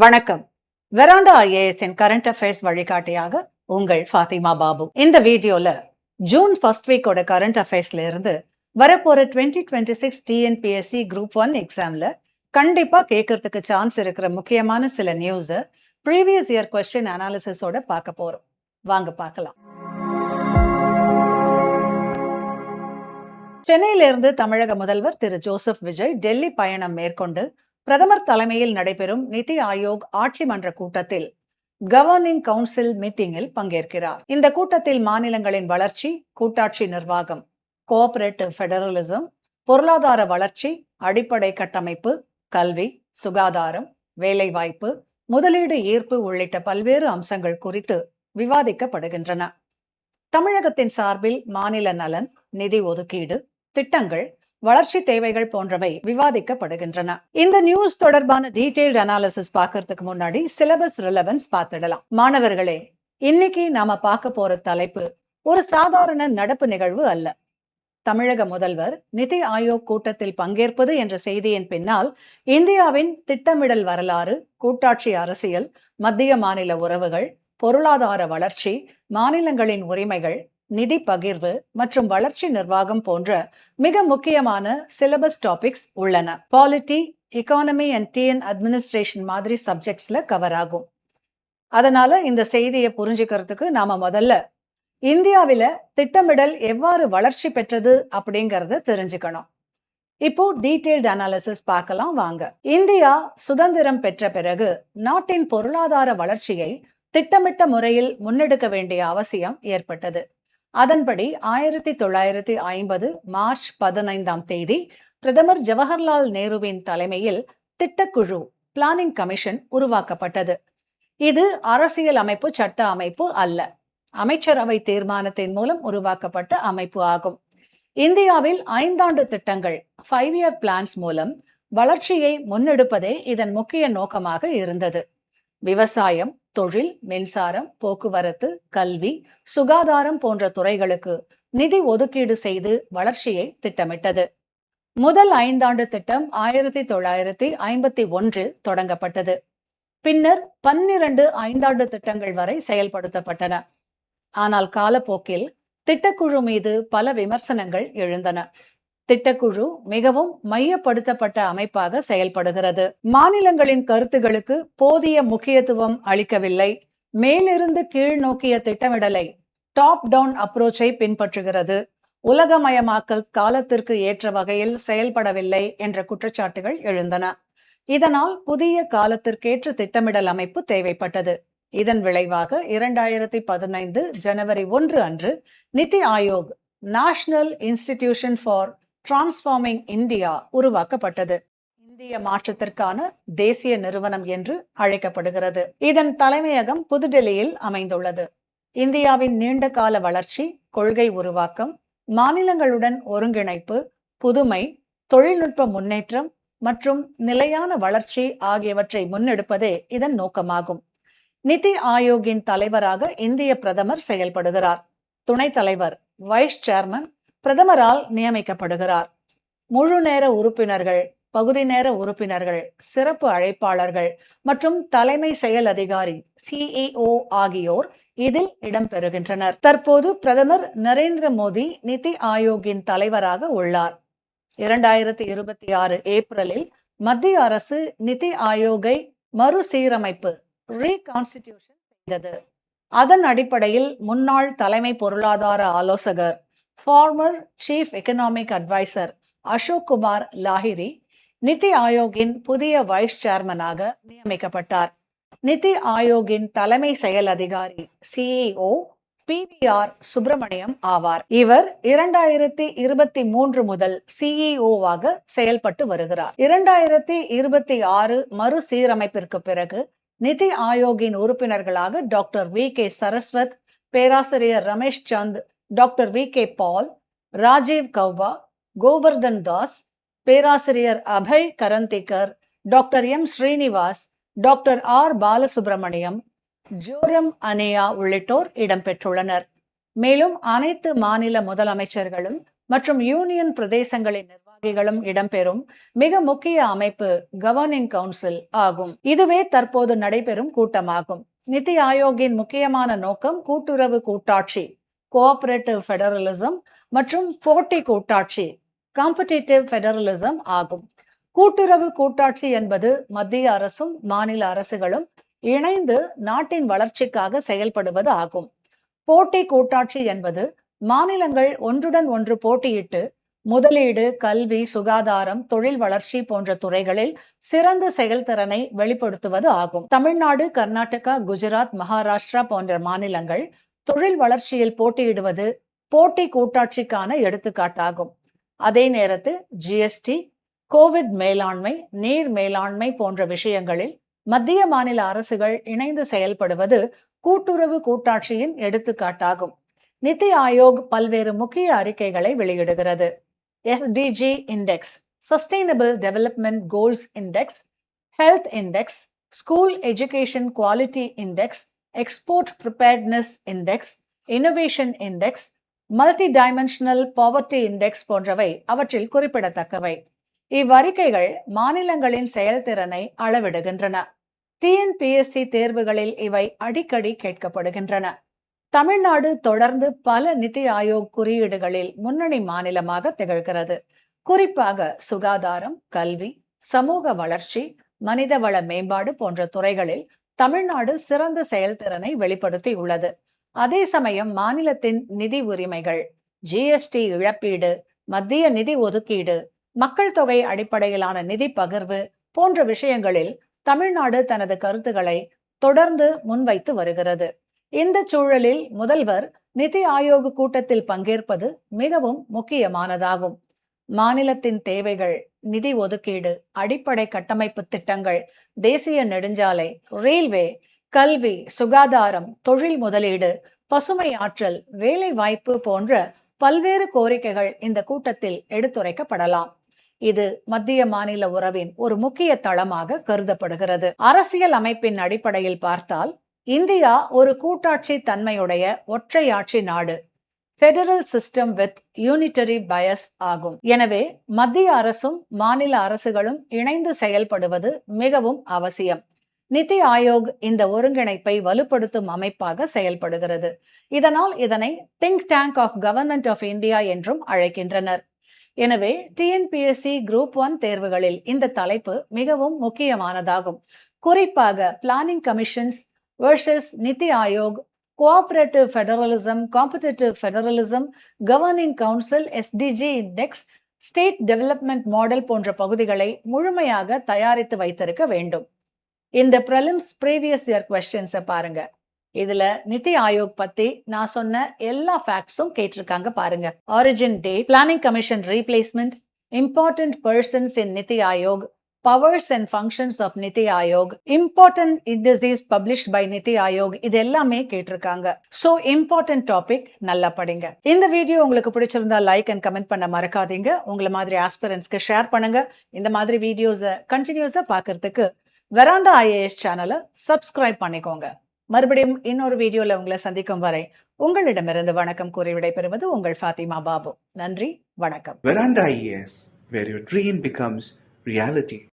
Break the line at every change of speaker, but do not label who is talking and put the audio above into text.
வணக்கம். Veranda IAS current affairs வழிகாட்டியாக உங்கள் ஃபாத்திமா பாபு. இந்த வீடியோல ஜூன் ஃபர்ஸ்ட் வீக்கோட கரண்ட் அஃபேர்ஸ்ல இருந்து வரப்போற 2026 டிஎன்பிஎஸ்சி குரூப் 1 எக்ஸாம்ல கண்டிப்பா கேட்கறதுக்கு சான்ஸ் இருக்கிற முக்கியமான சில நியூஸ் ப்ரீவியஸ் இயர் கொஸ்டின் அனாலிசிஸோட பார்க்க போறோம். வாங்க பார்க்கலாம். சென்னையிலிருந்து தமிழக முதல்வர் திரு ஜோசப் விஜய் டெல்லி பயணம் மேற்கொண்டு பிரதமர் தலைமையில் நடைபெறும் நிதி ஆயோக் ஆட்சி மன்ற கூட்டத்தில் கவர்னிங் கவுன்சில் மீட்டிங்கில் பங்கேற்கிறார். இந்த கூட்டத்தில் மாநிலங்களின் வளர்ச்சி, கூட்டாட்சி நிர்வாகம், கோஆபரேட்டிவ் ஃபெடரலிசம், பொருளாதார வளர்ச்சி, அடிப்படை கட்டமைப்பு, கல்வி, சுகாதாரம், வேலைவாய்ப்பு, முதலீடு ஈர்ப்பு உள்ளிட்ட பல்வேறு அம்சங்கள் குறித்து விவாதிக்கப்படுகின்றன. தமிழகத்தின் சார்பில் மாநில நலன், நிதி ஒதுக்கீடு, திட்டங்கள், வளர்ச்சி தேவைகள் போன்றவை விவாதிக்கப்படுகின்றன. இந்த நியூஸ் தொடர்பான டீடைல்டு அனாலிசிஸ் பார்க்கறதுக்கு முன்னாடி சிலபஸ் ரிலவன்ஸ் பார்த்துடலாம். மாணவர்களே, இன்னைக்கு நாம பார்க்க போற தலைப்பு ஒரு சாதாரண நடப்பு நிகழ்வு அல்ல. தமிழக முதல்வர் நிதி ஆயோக் கூட்டத்தில் பங்கேற்பது என்ற செய்தியின் பின்னால் இந்தியாவின் திட்டமிடல் வரலாறு, கூட்டாட்சி அரசியல், மத்திய மாநில உறவுகள், பொருளாதார வளர்ச்சி, மாநிலங்களின் உரிமைகள், நிதி பகிர்வு மற்றும் வளர்ச்சி நிர்வாகம் போன்ற மிக முக்கியமான சிலபஸ் டாபிக்ஸ் உள்ளன. Polity, economy and TN administration மாதிரி சப்ஜெக்ட்ஸ்ல கவர் ஆகும். அதனால இந்த செய்தியை புரிஞ்சுக்கிறதுக்கு நாம முதல்ல இந்தியாவில திட்டமிடல் எவ்வாறு வளர்ச்சி பெற்றது அப்படிங்கறத தெரிஞ்சுக்கணும். இப்போ டீடைல்டு அனாலிசிஸ் பார்க்கலாம் வாங்க. இந்தியா சுதந்திரம் பெற்ற பிறகு நாட்டின் பொருளாதார வளர்ச்சியை திட்டமிட்ட முறையில் முன்னெடுக்க வேண்டிய அவசியம் ஏற்பட்டது. அதன்படி 1950 மார்ச் 15ஆம் தேதி பிரதமர் ஜவஹர்லால் நேருவின் தலைமையில் திட்டக்குழு பிளானிங் கமிஷன் உருவாக்கப்பட்டது. இது அரசியல் அமைப்பு, சட்ட அமைப்பு அல்ல, அமைச்சரவை தீர்மானத்தின் மூலம் உருவாக்கப்பட்ட அமைப்பு ஆகும். இந்தியாவில் 5 ஆண்டு திட்டங்கள் 5-இயர் பிளான்ஸ் மூலம் வளர்ச்சியை முன்னெடுப்பதே இதன் முக்கிய நோக்கமாக இருந்தது. விவசாயம், தொழில், மின்சாரம், போக்குவரத்து, கல்வி, சுகாதாரம் போன்ற துறைகளுக்கு நிதி ஒதுக்கீடு செய்து வளர்ச்சியை திட்டமிட்டது. முதல் 5-ஆண்டு திட்டம் 1951 தொடங்கப்பட்டது. பின்னர் 12 5-ஆண்டு திட்டங்கள் வரை செயல்படுத்தப்பட்டன. ஆனால் காலப்போக்கில் திட்டக்குழு மீது பல விமர்சனங்கள் எழுந்தன. திட்டக்குழு மிகவும் மையப்படுத்தப்பட்ட அமைப்பாக செயல்படுகிறது. மாநிலங்களின் கருத்துகளுக்கு போதிய முக்கியத்துவம் அளிக்கவில்லை. மேலிருந்து கீழ் நோக்கிய திட்டமிடலை, டாப் டவுன் அப்ரோச்சை பின்பற்றுகிறது. உலகமயமாக்கல் காலத்திற்கு ஏற்ற வகையில் செயல்படவில்லை என்ற குற்றச்சாட்டுகள் எழுந்தன. இதனால் புதிய காலத்திற்கேற்ற திட்டமிடல் அமைப்பு தேவைப்பட்டது. இதன் விளைவாக 2015 ஜனவரி 1 அன்று நிதி Aayog, national institution for transforming India உருவாக்கப்பட்டது. இந்திய மாற்றத்திற்கான தேசிய நிறுவனம் என்று அழைக்கப்படுகிறது. இதன் தலைமையகம் புதுடெல்லியில் அமைந்துள்ளது. இந்தியாவின் நீண்ட கால வளர்ச்சி, கொள்கை உருவாக்கம், மாநிலங்களுடன் ஒருங்கிணைப்பு, புதுமை, தொழில்நுட்ப முன்னேற்றம் மற்றும் நிலையான வளர்ச்சி ஆகியவற்றை முன்னெடுப்பதே இதன் நோக்கமாகும். நிதி ஆயோக்கின் தலைவராக இந்திய பிரதமர் செயல்படுகிறார். துணைத் தலைவர், வைஸ் சேர்மன் பிரதமரால் நியமிக்கப்படுகிறார். முழு நேர உறுப்பினர்கள், பகுதி நேர உறுப்பினர்கள், சிறப்பு அழைப்பாளர்கள் மற்றும் தலைமை செயல் அதிகாரி சிஇஓ ஆகியோர் இதில் இடம்பெறுகின்றனர். தற்போது பிரதமர் நரேந்திர மோடி நிதி ஆயோக்கின் தலைவராக உள்ளார். 2026 ஏப்ரலில் மத்திய அரசு நிதி ஆயோகை மறுசீரமைப்பு, ரீகான்ஸ்டிடியூஷன் செய்தது. அதன் அடிப்படையில் முன்னாள் தலைமை பொருளாதார ஆலோசகர், former chief economic advisor Ashok Kumar Lahiri Niti ஆயோக்கின் புதிய வைஸ் சேர்மனாக நியமிக்கப்பட்டார். நிதி ஆயோக்கின் தலைமை செயல் அதிகாரி சிஇஓ PVR சுப்பிரமணியம் ஆவார். இவர் 2023 முதல் சிஇஓவாக செயல்பட்டு வருகிறார். 2026 மறுசீரமைப்பிற்கு பிறகு நிதி ஆயோக்கின் உறுப்பினர்களாக டாக்டர் VK சரஸ்வத், பேராசிரியர் ரமேஷ் சந்த், டாக்டர் VK பால், ராஜீவ் கௌபா, கோவர்தன் தாஸ், பேராசிரியர் அபய் கரந்திகர், டாக்டர் ஸ்ரீனிவாஸ், டாக்டர் பாலசுப்ரமணியம், ஜோரம் அனேயா உள்ளிட்டோர் இடம்பெற்றுள்ளனர். மேலும் அனைத்து மாநில முதலமைச்சர்களும் மற்றும் யூனியன் பிரதேசங்களின் நிர்வாகிகள் நிர்வாகிகளும் இடம்பெறும் மிக முக்கிய அமைப்பு கவர்னிங் கவுன்சில் ஆகும். இதுவே தற்போது நடைபெறும் கூட்டமாகும். நிதி ஆயோக்கின் முக்கியமான நோக்கம் கூட்டுறவு கூட்டாட்சி கோஆபரேட்டிவ் ஃபெடரலிசம் மற்றும் போட்டி கூட்டாட்சி காம்படிட்டிவ் ஃபெடரலிசம் ஆகும். கூட்டுறவு கூட்டாட்சி என்பது மத்திய அரசும் மாநில அரசுகளும் இணைந்து நாட்டின் வளர்ச்சிக்காக செயல்படுவது ஆகும். போட்டி கூட்டாட்சி என்பது மாநிலங்கள் ஒன்றுடன் ஒன்று போட்டியிட்டு முதலீடு, கல்வி, சுகாதாரம், தொழில் வளர்ச்சி போன்ற துறைகளில் சிறந்த செயல்திறனை வெளிப்படுத்துவது ஆகும். தமிழ்நாடு, கர்நாடகா, குஜராத், மகாராஷ்டிரா போன்ற மாநிலங்கள் தொழில் வளர்ச்சியில் போட்டியிடுவது போட்டி கூட்டாட்சிக்கான எடுத்துக்காட்டாகும். அதே நேரத்தில் ஜிஎஸ்டி, கோவிட் மேலாண்மை, நீர் மேலாண்மை போன்ற விஷயங்களில் மத்திய மாநில அரசுகள் இணைந்து செயல்படுவது கூட்டுறவு கூட்டாட்சியின் எடுத்துக்காட்டாகும். நிதி ஆயோக் பல்வேறு முக்கிய அறிக்கைகளை வெளியிடுகிறது. SDG index, sustainable development goals index, health index, school education quality index, export preparedness index, innovation index, multi dimensional poverty index போன்றவை அவற்றில் குறிப்பிடத்தக்கவை. இவ்வறிக்கைகள் மாநிலங்களின் செயல்திறனை அளவிடுகின்றன. டிஎன்பிஎஸ்சி தேர்வுகளில் இவை அடிக்கடி கேட்கப்படுகின்றன. தமிழ்நாடு தொடர்ந்து பல நிதி ஆயோக் குறியீடுகளில் முன்னணி மாநிலமாக திகழ்கிறது. குறிப்பாக சுகாதாரம், கல்வி, சமூக வளர்ச்சி, மனிதவள மேம்பாடு போன்ற துறைகளில் தமிழ்நாடு சிறந்த செயல்திறனை வெளிப்படுத்தி உள்ளது. அதே சமயம் மாநிலத்தின் நிதி உரிமைகள், ஜிஎஸ்டி இழப்பீடு, மத்திய நிதி ஒதுக்கீடு, மக்கள் தொகை அடிப்படையிலான நிதி பகிர்வு போன்ற விஷயங்களில் தமிழ்நாடு தனது கருத்துக்களை தொடர்ந்து முன்வைத்து வருகிறது. இந்த சூழலில் முதல்வர் நிதி ஆயோக் கூட்டத்தில் பங்கேற்பது மிகவும் முக்கியமானதாகும். மாநிலத்தின் தேவைகள், நிதி ஒதுக்கீடு, அடிப்படை கட்டமைப்பு திட்டங்கள், தேசிய நெடுஞ்சாலை, ரயில்வே, கல்வி, சுகாதாரம், தொழில் முதலீடு, பசுமை ஆற்றல், வேலை வாய்ப்பு போன்ற பல்வேறு கோரிக்கைகள் இந்த கூட்டத்தில் எடுத்துரைக்கப்படலாம். இது மத்திய மாநில உறவின் ஒரு முக்கிய தளமாக கருதப்படுகிறது. அரசியல் அமைப்பின் அடிப்படையில் பார்த்தால் இந்தியா ஒரு கூட்டாட்சி தன்மையுடைய ஒற்றையாட்சி நாடு, federal system with unitary bias ஆகும். எனவே மத்திய அரசும் மாநில அரசுகளும் இணைந்து செயல்படுவது மிகவும் அவசியம். நிதி ஆயோக் இந்த ஒருங்கிணைப்பை வலுப்படுத்தும் அமைப்பாக செயல்படுகிறது. இதனால் இதனை think tank of government of India என்றும் அழைக்கின்றனர். எனவே டிஎன்பிஎஸ்சி குரூப் 1 தேர்வுகளில் இந்த தலைப்பு மிகவும் முக்கியமானதாகும். குறிப்பாக பிளானிங் கமிஷன்ஸ் வெர்சஸ் நிதி Aayog, cooperative federalism, competitive federalism, governing council, SDG index, state development model போன்ற பகுதிகளை முழுமையாக தயாரித்து வைத்திருக்க வேண்டும். இந்த ப்ரிலிம்ஸ் ப்ரீவியஸ் இயர் கொஸ்டின்ஸை பாருங்க. இதுல நிதி ஆயோக் பத்தி நான் சொன்ன எல்லா ஃபேக்ட்ஸும் கேட்டிருக்காங்க பாருங்க. Origin date, planning commission replacement, important persons in NITI Aayog, powers and functions of NITI Aayog, important industries published by NITI Aayog, இது எல்லாமே கேட்டிருக்காங்க. ஸோ இம்பார்ட்டன்ட் டாபிக் நல்லா படிங்க. இந்த வீடியோ உங்களுக்கு பிடிச்சிருந்தா லைக் அண்ட் கமெண்ட் பண்ண மறக்காதீங்க. உங்களை மாதிரி ஆஸ்பிரன்ஸ்க்கு ஷேர் பண்ணுங்க. இந்த மாதிரி வீடியோஸை கண்டினியூஸா பார்க்கறதுக்கு வெராண்டா ஐஏஎஸ் சேனலை சப்ஸ்கிரைப் பண்ணிக்கோங்க. மறுபடியும் இன்னொரு வீடியோல உங்களை சந்திக்கும் வரை உங்களிடமிருந்து வணக்கம் கூறி விடைபெறுவது உங்கள் ஃபாத்திமா பாபு. நன்றி, வணக்கம்.
Veranda IAS, where your dream becomes reality.